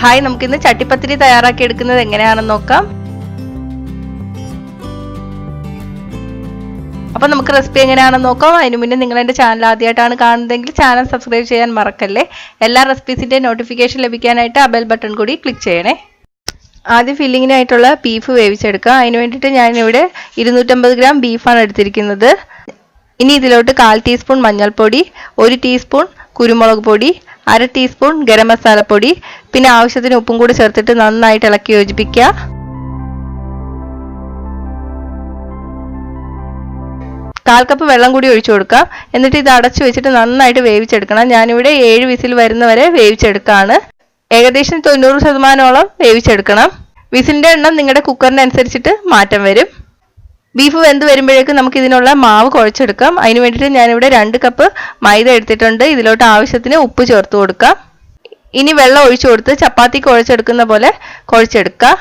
Hi, നമുക്കിന്ന് ചട്ടിപ്പത്തിരി തയ്യാറാക്കി എടുക്കുന്നത് എങ്ങനെയാണെന്ന് നോക്കാം. അപ്പൊ നമുക്ക് റെസിപ്പി എങ്ങനെയാണെന്ന് നോക്കാം. അതിന് മുന്നേ നിങ്ങൾ എൻ്റെ ചാനൽ ആദ്യമായിട്ടാണ് കാണുന്നതെങ്കിൽ ചാനൽ സബ്സ്ക്രൈബ് ചെയ്യാൻ മറക്കല്ലേ. എല്ലാ റെസിപ്പീസിന്റെ നോട്ടിഫിക്കേഷൻ ലഭിക്കാനായിട്ട് ആ ബെൽ ബട്ടൺ കൂടി ക്ലിക്ക് ചെയ്യണേ. ആദ്യം ഫില്ലിങ്ങിനായിട്ടുള്ള ബീഫ് വേവിച്ചെടുക്കാം. അതിന് വേണ്ടിയിട്ട് ഞാനിവിടെ 250 ഗ്രാം ബീഫാണ് എടുത്തിരിക്കുന്നത്. ഇനി ഇതിലോട്ട് 1/4 ടീസ്പൂൺ മഞ്ഞൾപ്പൊടി, 1 ടീസ്പൂൺ കുരുമുളക് പൊടി, 1/2 ടീസ്പൂൺ ഗരം മസാലപ്പൊടി, പിന്നെ ആവശ്യത്തിന് ഉപ്പും കൂടി ചേർത്തിട്ട് നന്നായിട്ട് ഇളക്കി യോജിപ്പിക്കുക. കാൽ കപ്പ് വെള്ളം കൂടി ഒഴിച്ചു കൊടുക്കാം. എന്നിട്ട് ഇത് അടച്ചു വെച്ചിട്ട് നന്നായിട്ട് വേവിച്ചെടുക്കണം. ഞാനിവിടെ 7 വിസിൽ വരുന്നവരെ വേവിച്ചെടുക്കാണ്. ഏകദേശം 90% വേവിച്ചെടുക്കണം. വിസിലിന്റെ എണ്ണം നിങ്ങളുടെ കുക്കറിനനുസരിച്ചിട്ട് മാറ്റം വരും. ബീഫ് വെന്ത് വരുമ്പോഴേക്കും നമുക്ക് ഇതിനുള്ള മാവ് കുഴച്ചെടുക്കാം. അതിന് വേണ്ടിയിട്ട് ഞാനിവിടെ 2 കപ്പ് മൈദ എടുത്തിട്ടുണ്ട്. ഇതിലോട്ട് ആവശ്യത്തിന് ഉപ്പ് ചേർത്ത് കൊടുക്കാം. ഇനി വെള്ളം ഒഴിച്ചു കൊടുത്ത് ചപ്പാത്തി കുഴച്ചെടുക്കുന്ന പോലെ കുഴച്ചെടുക്കുക.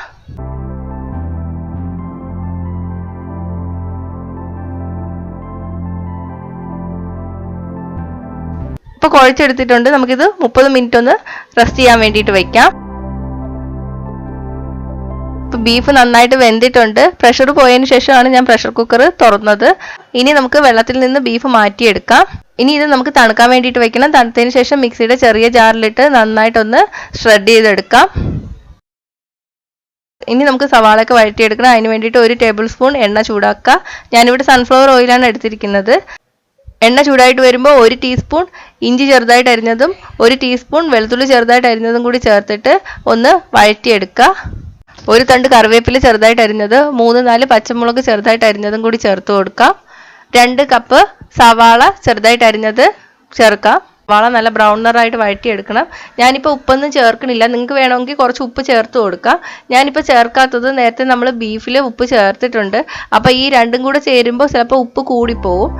ഇപ്പൊ കുഴച്ചെടുത്തിട്ടുണ്ട്. നമുക്കിത് 30 മിനിറ്റ് ഒന്ന് റെസ്റ്റ് ചെയ്യാൻ വേണ്ടിയിട്ട് വെക്കാം. ഇപ്പൊ ബീഫ് നന്നായിട്ട് വെന്തിട്ടുണ്ട്. പ്രഷർ പോയതിനു ശേഷമാണ് ഞാൻ പ്രഷർ കുക്കർ തുറന്നത്. ഇനി നമുക്ക് വെള്ളത്തിൽ നിന്ന് ബീഫ് മാറ്റിയെടുക്കാം. ഇനി ഇത് നമുക്ക് തണുക്കാൻ വേണ്ടിയിട്ട് വെക്കണം. തണുത്തതിന് ശേഷം മിക്സിയുടെ ചെറിയ ജാറിലിട്ട് നന്നായിട്ടൊന്ന് ഷ്രെഡ് ചെയ്തെടുക്കാം. ഇനി നമുക്ക് സവാളയൊക്കെ വഴറ്റിയെടുക്കണം. അതിന് വേണ്ടിയിട്ട് 1 ടേബിൾ സ്പൂൺ എണ്ണ ചൂടാക്കുക. ഞാനിവിടെ സൺഫ്ലവർ ഓയിലാണ് എടുത്തിരിക്കുന്നത്. എണ്ണ ചൂടായിട്ട് വരുമ്പോൾ 1 ടീസ്പൂൺ ഇഞ്ചി ചെറുതായിട്ട് അരിഞ്ഞതും 1 ടീസ്പൂൺ വെളുത്തുള്ളി ചെറുതായിട്ട് അരിഞ്ഞതും കൂടി ചേർത്തിട്ട് ഒന്ന് വഴറ്റിയെടുക്കുക. 1 തണ്ട് കറിവേപ്പില ചെറുതായിട്ട് അരിഞ്ഞത്, 3-4 പച്ചമുളക് ചെറുതായിട്ട് അരിഞ്ഞതും കൂടി ചേർത്ത് കൊടുക്കാം. 2 കപ്പ് സവാള ചെറുതായിട്ട് അരിഞ്ഞത് ചേർക്കാം. സവാള നല്ല ബ്രൗൺ നിറായിട്ട് വഴറ്റിയെടുക്കണം. ഞാനിപ്പോൾ ഉപ്പൊന്നും ചേർക്കണില്ല. നിങ്ങൾക്ക് വേണമെങ്കിൽ കുറച്ച് ഉപ്പ് ചേർത്ത് കൊടുക്കാം. ഞാനിപ്പോൾ ചേർക്കാത്തത് നേരത്തെ നമ്മൾ ബീഫിൽ ഉപ്പ് ചേർത്തിട്ടുണ്ട്. അപ്പോൾ ഈ രണ്ടും കൂടെ ചേരുമ്പോൾ ചിലപ്പോൾ ഉപ്പ് കൂടിപ്പോവും.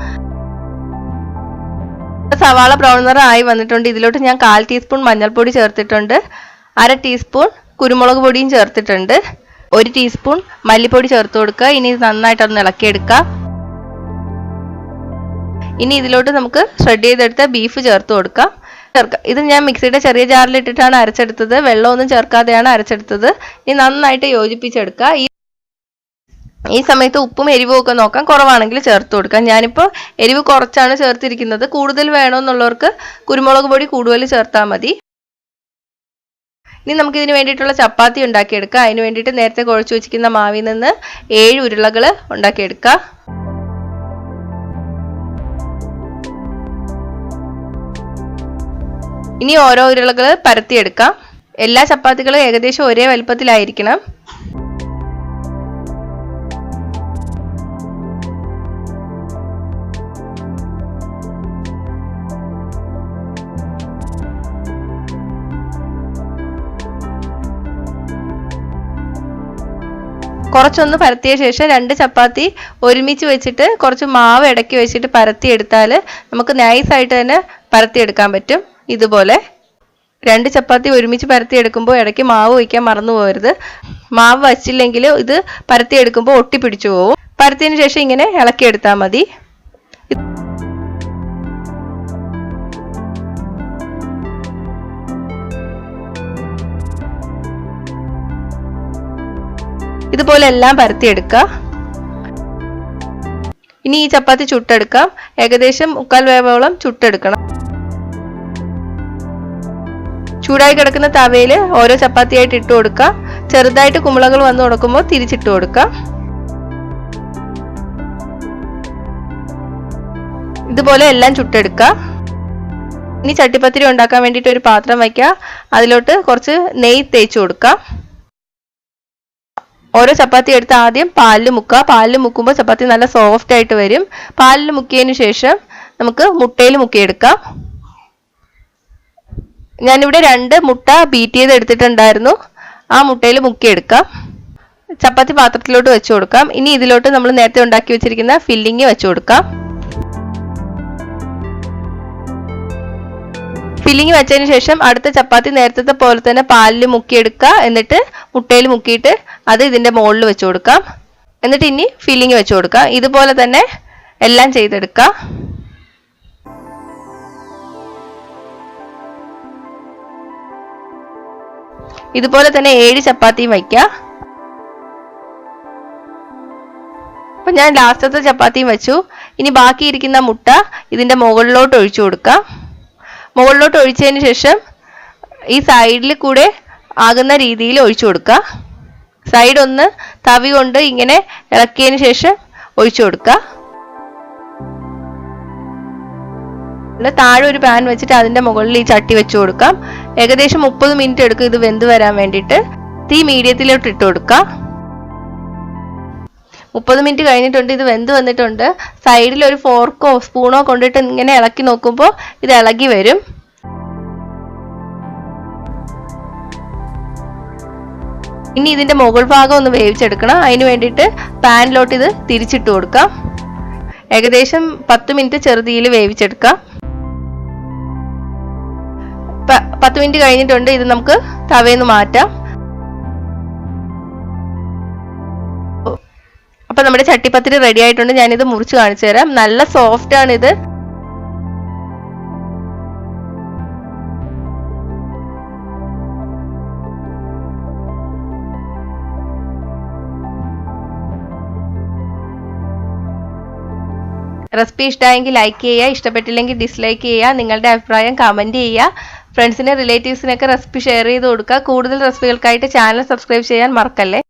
സവാള ബ്രൗൺ നിറായി വന്നിട്ടുണ്ട്. ഇതിലോട്ട് ഞാൻ 1/4 ടീസ്പൂൺ മഞ്ഞൾപ്പൊടി ചേർത്തിട്ടുണ്ട്. 1/2 ടീസ്പൂൺ കുരുമുളക് പൊടിയും ചേർത്തിട്ടുണ്ട്. 1 ടീസ്പൂൺ മല്ലിപ്പൊടി ചേർത്ത് കൊടുക്കുക. ഇനി ഇത് നന്നായിട്ടൊന്ന് ഇളക്കിയെടുക്കുക. ഇനി ഇതിലോട്ട് നമുക്ക് ഷ്രെഡ് ചെയ്തെടുത്ത ബീഫ് ചേർത്ത് കൊടുക്കാം. ഇത് ഞാൻ മിക്സിയുടെ ചെറിയ ജാറിലിട്ടിട്ടാണ് അരച്ചെടുത്തത്. വെള്ളമൊന്നും ചേർക്കാതെയാണ് അരച്ചെടുത്തത്. ഇനി നന്നായിട്ട് യോജിപ്പിച്ചെടുക്കുക. ഈ സമയത്ത് ഉപ്പും എരിവും ഒക്കെ നോക്കാം. കുറവാണെങ്കിൽ ചേർത്ത് കൊടുക്കാം. ഞാനിപ്പോൾ എരിവ് കുറച്ചാണ് ചേർത്തിരിക്കുന്നത്. കൂടുതൽ വേണമെന്നുള്ളവർക്ക് കുരുമുളക് പൊടി കൂടുതൽ ചേർത്താൽ മതി. ഇനി നമുക്ക് ഇതിന് വേണ്ടിയിട്ടുള്ള ചപ്പാത്തി ഉണ്ടാക്കിയെടുക്കാം. അതിന് വേണ്ടിയിട്ട് നേരത്തെ കുഴച്ചു വെച്ചിരിക്കുന്ന മാവിൽ നിന്ന് 7 ഉരുളകൾ ഉണ്ടാക്കിയെടുക്കുക. ഇനി ഓരോ ഉരുളകൾ പരത്തിയെടുക്കാം. എല്ലാ ചപ്പാത്തികളും ഏകദേശം ഒരേ വലുപ്പത്തിലായിരിക്കണം. കുറച്ചൊന്ന് പരത്തിയ ശേഷം 2 ചപ്പാത്തി ഒരുമിച്ച് വെച്ചിട്ട് കുറച്ച് മാവ് ഇടയ്ക്ക് വെച്ചിട്ട് പരത്തിയെടുത്താൽ നമുക്ക് നൈസായിട്ട് തന്നെ പരത്തിയെടുക്കാൻ പറ്റും. ഇതുപോലെ 2 ചപ്പാത്തി ഒരുമിച്ച് പരത്തിയെടുക്കുമ്പോൾ ഇടയ്ക്ക് മാവ് വയ്ക്കാൻ മറന്നു പോകരുത്. മാവ് വച്ചില്ലെങ്കിൽ ഇത് പരത്തിയെടുക്കുമ്പോൾ ഒട്ടിപ്പിടിച്ചു പോകും. പരത്തിയതിന് ശേഷം ഇങ്ങനെ ഇളക്കിയെടുത്താൽ മതി. ഇതുപോലെ എല്ലാം പരത്തിയെടുക്കുക. ഇനി ഈ ചപ്പാത്തി ചുട്ടെടുക്കാം. ഏകദേശം 3/4 വേവോളം ചുട്ടെടുക്കണം. ചൂടായി കിടക്കുന്ന തവയിൽ ഓരോ ചപ്പാത്തിയായിട്ട് ഇട്ട് കൊടുക്കാം. ചെറുതായിട്ട് കുമിളകൾ വന്നു കൊടുക്കുമ്പോൾ തിരിച്ചിട്ട് കൊടുക്കാം. ഇതുപോലെ എല്ലാം ചുട്ടെടുക്കുക. ഇനി ചട്ടിപ്പത്തിരി ഉണ്ടാക്കാൻ വേണ്ടിയിട്ട് ഒരു പാത്രം വയ്ക്കുക. അതിലോട്ട് കുറച്ച് നെയ്യ് തേച്ച് കൊടുക്കാം. ഓരോ ചപ്പാത്തി എടുത്ത് ആദ്യം പാലിൽ മുക്കുക. പാലിൽ മുക്കുമ്പോൾ ചപ്പാത്തി നല്ല സോഫ്റ്റ് ആയിട്ട് വരും. പാലിൽ മുക്കിയതിന് ശേഷം നമുക്ക് മുട്ടയിൽ മുക്കിയെടുക്കാം. ഞാനിവിടെ 2 മുട്ട ബീറ്റ് ചെയ്ത് എടുത്തിട്ടുണ്ടായിരുന്നു. ആ മുട്ടയിൽ മുക്കിയെടുക്കാം. ചപ്പാത്തി പാത്രത്തിലോട്ട് വെച്ച് കൊടുക്കാം. ഇനി ഇതിലോട്ട് നമ്മൾ നേരത്തെ ഉണ്ടാക്കി വെച്ചിരിക്കുന്ന ഫില്ലിങ് വെച്ച് കൊടുക്കാം. ഫില്ലിങ് വെച്ചതിന് ശേഷം അടുത്ത ചപ്പാത്തി നേരത്തെ പോലെ തന്നെ പാലിൽ മുക്കിയെടുക്കുക. എന്നിട്ട് മുട്ടയിൽ മുക്കിയിട്ട് അത് ഇതിന്റെ മുകളിൽ വെച്ച് കൊടുക്കാം. എന്നിട്ട് ഇനി ഫില്ലിങ് വെച്ച് കൊടുക്കാം. ഇതുപോലെ തന്നെ എല്ലാം ചെയ്തെടുക്കാം. ഇതുപോലെ തന്നെ 7 ചപ്പാത്തിയും വയ്ക്കുക. അപ്പം ഞാൻ ലാസ്റ്റത്തെ ചപ്പാത്തിയും വെച്ചു. ഇനി ബാക്കിയിരിക്കുന്ന മുട്ട ഇതിൻ്റെ മുകളിലോട്ട് ഒഴിച്ചു കൊടുക്കാം. മുകളിലോട്ട് ഒഴിച്ചതിന് ശേഷം ഈ സൈഡിൽ കൂടെ ആകുന്ന രീതിയിൽ ഒഴിച്ചു കൊടുക്കുക. സൈഡ് ഒന്ന് തവി കൊണ്ട് ഇങ്ങനെ ഇളക്കിയതിന് ശേഷം ഒഴിച്ചു കൊടുക്കുക. താഴെ ഒരു പാൻ വെച്ചിട്ട് അതിൻ്റെ മുകളിൽ ഈ ചട്ടി വെച്ച് കൊടുക്കാം. ഏകദേശം 30 മിനിറ്റ് എടുക്കും ഇത് വെന്ത് വരാൻ വേണ്ടിയിട്ട്. തീ മീഡിയത്തിലോട്ട് ഇട്ട് കൊടുക്കുക. 30 മിനിറ്റ് കഴിഞ്ഞിട്ടുണ്ട്. ഇത് വെന്ത് വന്നിട്ടുണ്ട്. സൈഡിൽ ഒരു ഫോർക്കോ സ്പൂണോ കൊണ്ടിട്ട് ഇങ്ങനെ ഇളക്കി നോക്കുമ്പോൾ ഇത് ഇളകി വരും. ഇനി ഇതിൻ്റെ മുകൾ ഭാഗം ഒന്ന് വേവിച്ചെടുക്കണം. അതിന് വേണ്ടിയിട്ട് പാനിലോട്ട് ഇത് തിരിച്ചിട്ട് കൊടുക്കാം. ഏകദേശം 10 മിനിറ്റ് ചെറുതീയിൽ വേവിച്ചെടുക്കാം. 10 മിനിറ്റ് കഴിഞ്ഞിട്ടുണ്ട്. ഇത് നമുക്ക് തവയിൽ നിന്ന് മാറ്റാം. അപ്പം നമ്മുടെ ചട്ടിപ്പത്തിരി റെഡി ആയിട്ടുണ്ട്. ഞാനിത് മുറിച്ച് കാണിച്ചു തരാം. നല്ല സോഫ്റ്റ് ആണ് ഇത്. റെസിപ്പി ഇഷ്ടമായെങ്കിൽ ലൈക്ക് ചെയ്യുക, ഇഷ്ടപ്പെട്ടില്ലെങ്കിൽ ഡിസ്ലൈക്ക് ചെയ്യുക. നിങ്ങളുടെ അഭിപ്രായം കമൻറ്റ് ചെയ്യുക. ഫ്രണ്ട്സിനെ റിലേറ്റീവ്സിനൊക്കെ റെസിപ്പി ഷെയർ ചെയ്ത് കൊടുക്കുക. കൂടുതൽ റെസിപ്പികൾക്കായിട്ട് ചാനൽ സബ്സ്ക്രൈബ് ചെയ്യാൻ മറക്കല്ലേ.